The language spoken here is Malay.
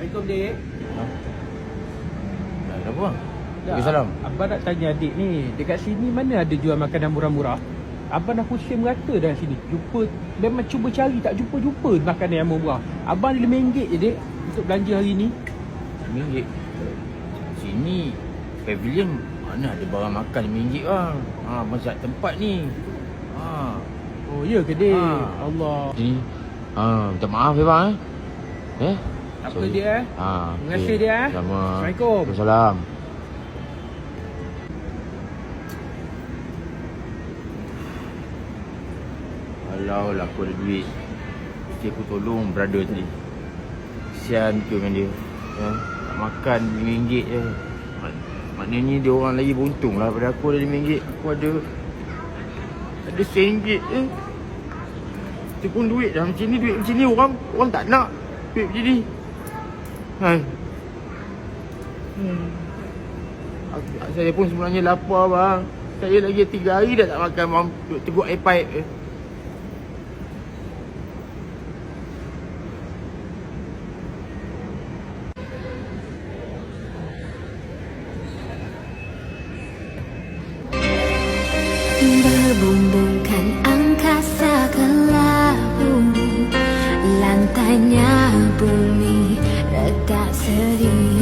Assalamualaikum, Dik. Dah apa bang? Ya, Waalaikumsalam. Abang nak tanya adik ni, dekat sini mana ada jual makanan murah-murah? Abang dah pusing merata dalam sini. Memang cuba cari, tak jumpa makanan yang murah. Abang RM5 je, Dik, untuk belanja hari ni. RM5. Sini pavilion mana ada barang makan RM5 bang. Macam tempat ni. Oh, ya ke, Dik? Allah. Sini. Minta maaf ya bang Tak apa, Dik, Terima kasih, Dik, Sama. Assalamualaikum. Waalaikumsalam. Kalau lah aku ada duit, mesti aku tolong brother tadi. Kesian tu dengan dia. Tak makan RM5 je. Maknanya dia orang lagi beruntung lah pada aku ada RM5. Aku ada RM1 je. Itu pun duit dah macam ni, duit macam ni orang tak nak. Duit macam ni. Saya pun sebenarnya lapar bang. Saya lagi 3 hari dah tak makan bang. Duk teguk air pipe je. Berbumbungkan angkasa ke laut, lantainya bumi retak sedia.